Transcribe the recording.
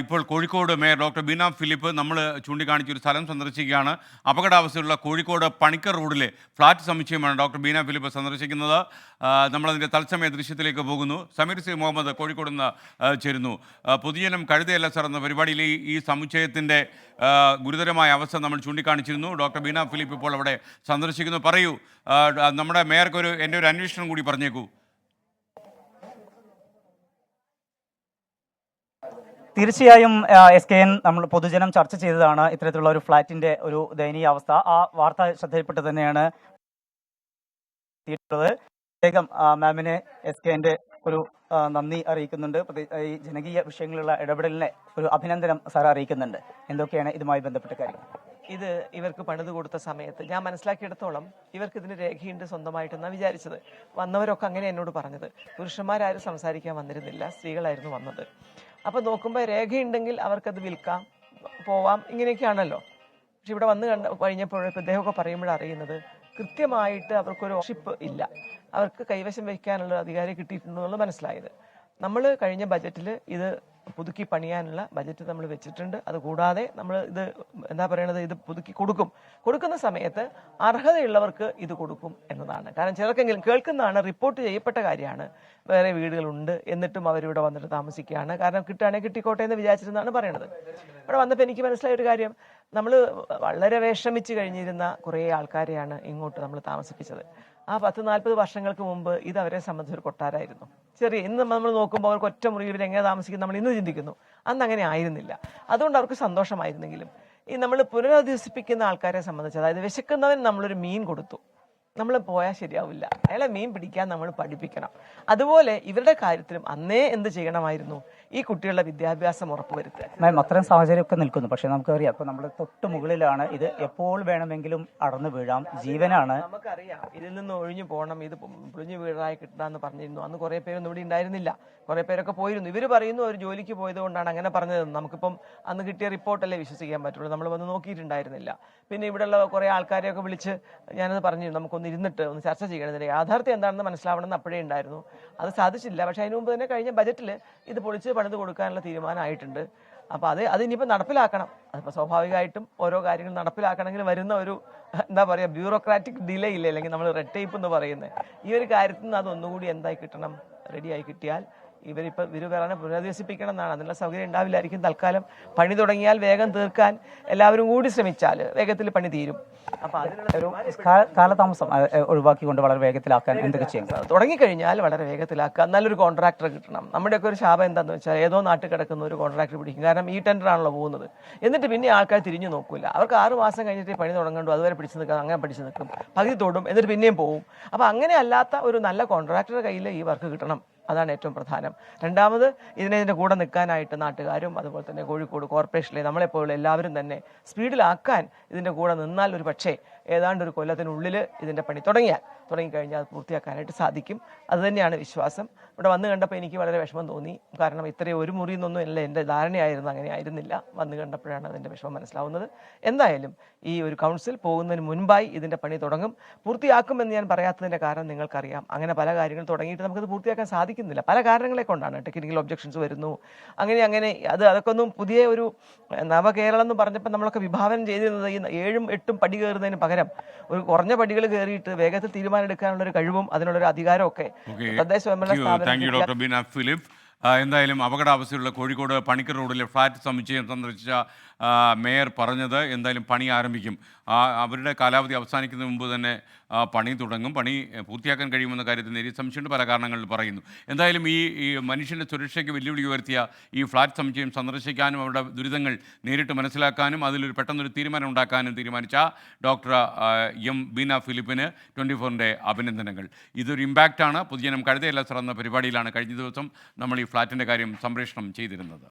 ഇപ്പോൾ Kozhikode mayor doctor Beena Philip നമ്മൾ ചൂണ്ടിക്കാണിച്ചൊരു സ്ഥലം സന്ദർശിക്കുകയാണ്. അപകടാവസ്ഥയുള്ള കോഴിക്കോട് പണിക്കർ റോഡിലെ ഫ്ലാറ്റ് സമുച്ചയമാണ് ഡോക്ടർ ബീന ഫിലിപ്പ് സന്ദർശിക്കുന്നത്. നമ്മളതിൻ്റെ തത്സമയ ദൃശ്യത്തിലേക്ക് പോകുന്നു. സമീർ സി മുഹമ്മദ് കോഴിക്കോട് നിന്ന് ചേരുന്നു. പൊതുജനം കഴുതയല്ല സർ എന്ന പരിപാടിയിൽ ഈ സമുച്ചയത്തിൻ്റെ ഗുരുതരമായ അവസ്ഥ നമ്മൾ ചൂണ്ടിക്കാണിച്ചിരുന്നു. ഡോക്ടർ ബീന ഫിലിപ്പ് ഇപ്പോൾ അവിടെ സന്ദർശിക്കുന്നു. പറയൂ, നമ്മുടെ മേയർക്ക് എൻ്റെ ഒരു അന്വേഷണം കൂടി പറഞ്ഞേക്കൂ. തീർച്ചയായും SKN നമ്മൾ പൊതുജനം ചർച്ച ചെയ്തതാണ് ഇത്തരത്തിലുള്ള ഒരു ഫ്ലാറ്റിന്റെ ഒരു ദയനീയ അവസ്ഥ. ആ വാർത്ത ശ്രദ്ധയിൽപ്പെട്ട് തന്നെയാണ് വേഗം മാമിനെ SKNന്റെ ഒരു നന്ദി അറിയിക്കുന്നുണ്ട്. ഈ ജനകീയ വിഷയങ്ങളിലുള്ള ഇടപെടലിനെ ഒരു അഭിനന്ദനം സാർ അറിയിക്കുന്നുണ്ട്. എന്തൊക്കെയാണ് ഇതുമായി ബന്ധപ്പെട്ട കാര്യങ്ങൾ? ഇത് ഇവർക്ക് പണിത് കൊടുത്ത സമയത്ത് ഞാൻ മനസ്സിലാക്കിയെടുത്തോളം ഇവർക്ക് ഇതിന് രേഖയുണ്ട് സ്വന്തമായിട്ടെന്നാണ് വിചാരിച്ചത്. വന്നവരൊക്കെ അങ്ങനെ എന്നോട് പറഞ്ഞത്. പുരുഷന്മാരാരും സംസാരിക്കാൻ വന്നിരുന്നില്ല, സ്ത്രീകളായിരുന്നു വന്നത്. അപ്പം നോക്കുമ്പോൾ രേഖയുണ്ടെങ്കിൽ അവർക്കത് വിൽക്കാം, പോവാം, ഇങ്ങനെയൊക്കെയാണല്ലോ. പക്ഷെ ഇവിടെ വന്ന് കഴിഞ്ഞപ്പോഴൊക്കെ ഇദ്ദേഹമൊക്കെ പറയുമ്പോഴറിയുന്നത് കൃത്യമായിട്ട് അവർക്കൊരു ഓഷിപ്പ് ഇല്ല, അവർക്ക് കൈവശം വയ്ക്കാനുള്ള അധികാരം കിട്ടിയിട്ടുണ്ടെന്നുള്ളത് മനസ്സിലായത്. നമ്മൾ കഴിഞ്ഞ ബജറ്റിൽ ഇത് പുതുക്കി പണിയാനുള്ള ബജറ്റ് നമ്മൾ വെച്ചിട്ടുണ്ട്. അതുകൂടാതെ നമ്മൾ ഇത് എന്താ പറയണത്, ഇത് പുതുക്കി കൊടുക്കുന്ന സമയത്ത് അർഹതയുള്ളവർക്ക് ഇത് കൊടുക്കും എന്നതാണ്. കാരണം ചിലർക്കെങ്കിലും കേൾക്കുന്നതാണ്, റിപ്പോർട്ട് ചെയ്യപ്പെട്ട കാര്യമാണ്, വേറെ വീടുകളുണ്ട് എന്നിട്ടും അവരിവിടെ വന്നിട്ട് താമസിക്കുകയാണ്, കാരണം കിട്ടുകയാണെങ്കിൽ കിട്ടിക്കോട്ടെ എന്ന് വിചാരിച്ചിരുന്നാണ് പറയണത്. ഇവിടെ വന്നപ്പോൾ എനിക്ക് മനസ്സിലായ ഒരു കാര്യം, നമ്മൾ വളരെ വിഷമിച്ച് കഴിഞ്ഞിരുന്ന കുറേ ആൾക്കാരെയാണ് ഇങ്ങോട്ട് നമ്മൾ താമസിപ്പിച്ചത്. ആ 10-40 വർഷങ്ങൾക്ക് മുമ്പ് ഇത് അവരെ സംബന്ധിച്ചൊരു കൊട്ടാരമായിരുന്നു. ഇന്ന് നമ്മൾ നോക്കുമ്പോൾ അവർക്ക് ഒറ്റ മുറിയിൽ എങ്ങനെ താമസിക്കും നമ്മൾ ഇന്ന് ചിന്തിക്കുന്നു. അന്ന് അങ്ങനെ ആയിരുന്നില്ല. അതുകൊണ്ട് അവർക്ക് സന്തോഷമായിരുന്നെങ്കിലും ഈ നമ്മൾ പുനരധിവസിപ്പിക്കുന്ന ആൾക്കാരെ സംബന്ധിച്ച്, അതായത് വിശക്കുന്നവൻ നമ്മളൊരു മീൻ കൊടുത്തു, നമ്മൾ പോയാൽ ശരിയാവില്ല, അയാളെ മീൻ പിടിക്കാൻ നമ്മൾ പഠിപ്പിക്കണം. അതുപോലെ ഇവരുടെ കാര്യത്തിലും അന്നേ എന്ത് ചെയ്യണമായിരുന്നു, ഈ കുട്ടികളുടെ വിദ്യാഭ്യാസം ഉറപ്പുവരുത്തുക. മാം, അത്തരം സാഹചര്യമൊക്കെ നിൽക്കുന്നു. പക്ഷെ നമുക്കറിയാം, ഇപ്പൊ നമ്മൾ തൊട്ട് മുകളിലാണ്, ഇത് എപ്പോൾ വേണമെങ്കിലും അടർന്നു വീഴാം, ജീവനാണ്. നമുക്കറിയാം ഇതിൽ നിന്ന് ഒഴിഞ്ഞു പോകണം, ഇത് പൊളിഞ്ഞു വീഴായി കിട്ടണമെന്ന് പറഞ്ഞിരുന്നു. അന്ന് കുറെ പേരൊന്നും ഇവിടെ ഉണ്ടായിരുന്നില്ല, കുറെ പേരൊക്കെ പോയിരുന്നു. ഇവർ പറയുന്നു അവർ ജോലിക്ക് പോയത് കൊണ്ടാണ് അങ്ങനെ പറഞ്ഞത്. നമുക്കിപ്പം അന്ന് കിട്ടിയ റിപ്പോർട്ടല്ലേ വിശ്വസിക്കാൻ പറ്റുള്ളൂ, നമ്മൾ വന്ന് നോക്കിയിട്ടുണ്ടായിരുന്നില്ല. പിന്നെ ഇവിടെയുള്ള കുറെ ആൾക്കാരെയൊക്കെ വിളിച്ച് ഞാനത് പറഞ്ഞിരുന്നു, നമുക്കൊന്ന് ഇരുന്നിട്ട് ഒന്ന് ചർച്ച ചെയ്യണതിന്റെ യാഥാർത്ഥ്യം എന്താണെന്ന് മനസ്സിലാവണമെന്ന് അപ്പോഴേ ഉണ്ടായിരുന്നു. അത് സാധിച്ചില്ല. പക്ഷെ അതിനു മുമ്പ് തന്നെ കഴിഞ്ഞ ബജറ്റിൽ ഇത് പൊളിച്ച് പണിത് കൊടുക്കാനുള്ള തീരുമാനമായിട്ടുണ്ട്. അപ്പോൾ അതിനിപ്പോൾ നടപ്പിലാക്കണം. അതിപ്പോൾ സ്വാഭാവികമായിട്ടും ഓരോ കാര്യങ്ങൾ നടപ്പിലാക്കണമെങ്കിൽ വരുന്ന ഒരു എന്താ പറയുക, ബ്യൂറോക്രാറ്റിക് ഡിലേ ഇല്ലേ, അല്ലെങ്കിൽ നമ്മൾ റെഡ് ടേപ്പ് എന്ന് പറയുന്നത്. ഈ ഒരു കാര്യത്തിൽ നിന്ന് അതൊന്നുകൂടി എന്തായി കിട്ടണം, റെഡിയായി കിട്ടിയാൽ ഇവർ വേറെ പുനരധിവസിപ്പിക്കണം എന്നാണ്. അതിനുള്ള സൗകര്യം ഉണ്ടാവില്ലായിരിക്കും. തൽക്കാലം പണി തുടങ്ങിയാൽ വേഗം തീർക്കാൻ എല്ലാവരും കൂടി ശ്രമിച്ചാൽ വേഗത്തിൽ പണി തീരും. അപ്പൊ അതിനുള്ള ഒരു കാലതാമസം ഒഴിവാക്കിക്കൊണ്ട് വളരെ വേഗത്തിലാക്കാൻ എന്തൊക്കെ ചെയ്യും? തുടങ്ങിക്കഴിഞ്ഞാൽ വളരെ വേഗത്തിലാക്കുക. നല്ലൊരു കോൺട്രാക്ടറെ കിട്ടണം. നമ്മുടെയൊക്കെ ഒരു ശാപം എന്താണെന്ന് വെച്ചാൽ ഏതോ നാട്ടിൽ കിടക്കുന്ന ഒരു കോൺട്രാക്ടർ പിടിക്കും. കാരണം ഈ ടെൻഡറാണല്ലോ പോകുന്നത്. എന്നിട്ട് പിന്നെ ആൾക്കാർ തിരിഞ്ഞു നോക്കില്ല. അവർക്ക് 6 മാസം കഴിഞ്ഞിട്ട് പണി തുടങ്ങണ്ടു, അതുവരെ പിടിച്ചു നിൽക്കാം, അങ്ങനെ പിടിച്ചു നിൽക്കും, പകുതി തൊടും, എന്നിട്ട് പിന്നെയും പോകും. അപ്പൊ അങ്ങനെ അല്ലാത്ത ഒരു നല്ല കോൺട്രാക്ടറുടെ കയ്യിൽ ഈ വർക്ക് കിട്ടണം. അതാണ് ഏറ്റവും പ്രധാനം. രണ്ടാമത് ഇതിൻ്റെ കൂടെ നിൽക്കാനായിട്ട് നാട്ടുകാരും അതുപോലെ തന്നെ കോഴിക്കോട് കോർപ്പറേഷനിലെ നമ്മളെപ്പോലുള്ള എല്ലാവരും തന്നെ സ്പീഡിലാക്കാൻ ഇതിൻ്റെ കൂടെ നിന്നാൽ ഒരു പക്ഷേ ഏതാണ്ട് ഒരു കൊല്ലത്തിനുള്ളിൽ ഇതിൻ്റെ പണി തുടങ്ങിക്കഴിഞ്ഞാൽ അത് പൂർത്തിയാക്കാനായിട്ട് സാധിക്കും. അതുതന്നെയാണ് വിശ്വാസം. ഇവിടെ വന്ന് കണ്ടപ്പോൾ എനിക്ക് വളരെ വിഷമം തോന്നി. കാരണം ഇത്രയും ഒരു മുറി എന്നൊന്നും അല്ല എൻ്റെ ധാരണയായിരുന്നു, അങ്ങനെ ആയിരുന്നില്ല. വന്ന് കണ്ടപ്പോഴാണ് അതിൻ്റെ വിഷമം മനസ്സിലാവുന്നത്. എന്തായാലും ഈ ഒരു കൗൺസിൽ പോകുന്നതിന് മുൻപായി ഇതിൻ്റെ പണി തുടങ്ങും. പൂർത്തിയാക്കുമെന്ന് ഞാൻ പറയാത്തതിൻ്റെ കാരണം നിങ്ങൾക്കറിയാം. അങ്ങനെ പല കാര്യങ്ങൾ തുടങ്ങിയിട്ട് നമുക്കത് പൂർത്തിയാക്കാൻ സാധിക്കുന്നില്ല. പല കാരണങ്ങളെ കൊണ്ടാണ്. ടെക്നിക്കൽ ഒബ്ജക്ഷൻസ് വരുന്നു, അങ്ങനെ അതൊക്കെ ഒന്നും പുതിയ ഒരു നവകേരളം എന്ന് പറഞ്ഞപ്പോൾ നമ്മളൊക്കെ വിഭാവനം ചെയ്തിരുന്നത് ഈ 7-8 പടി കയറുന്നതിന് പകരം ഒരു കുറഞ്ഞ പടികൾ കയറിയിട്ട് വേഗത്തിൽ തീരുമാനം എടുക്കാനുള്ള ഒരു കഴിവും അതിനുള്ളൊരു അധികാരമൊക്കെ തദ്ദേശ സ്വയംഭരണ സ്ഥാപനം. എന്തായാലും അപകടാവസ്ഥയുള്ള കോഴിക്കോട് പണിക്കർ റോഡിലെ ഫ്ലാറ്റ് സമുച്ചയം സന്ദർശിച്ച മേയർ പറഞ്ഞത് എന്തായാലും പണി ആരംഭിക്കും. അവരുടെ കാലാവധി അവസാനിക്കുന്നതിന് മുമ്പ് തന്നെ പണി തുടങ്ങും. പണി പൂർത്തിയാക്കാൻ കഴിയുമെന്ന കാര്യത്തിൽ നേരിയ സംശയമുണ്ട്, പല കാരണങ്ങളിൽ പറയുന്നു. എന്തായാലും ഈ മനുഷ്യൻ്റെ സുരക്ഷയ്ക്ക് വെല്ലുവിളി ഉയർത്തിയ ഈ ഫ്ലാറ്റ് സമുച്ചയം സന്ദർശിക്കാനും അവരുടെ ദുരിതങ്ങൾ നേരിട്ട് മനസ്സിലാക്കാനും അതിലൊരു പെട്ടെന്നൊരു തീരുമാനം ഉണ്ടാക്കാനും തീരുമാനിച്ച ഡോക്ടർ ബീന ഫിലിപ്പിന് 24-ൻ്റെ അഭിനന്ദനങ്ങൾ. ഇതൊരു ഇമ്പാക്റ്റാണ്. പൊതുജനം കഴുതയല്ല സർ എന്ന പരിപാടിയിലാണ് കഴിഞ്ഞ ദിവസം നമ്മൾ ഈ ഫ്ലാറ്റിൻ്റെ കാര്യം സംപ്രേഷണം ചെയ്തിരുന്നത്.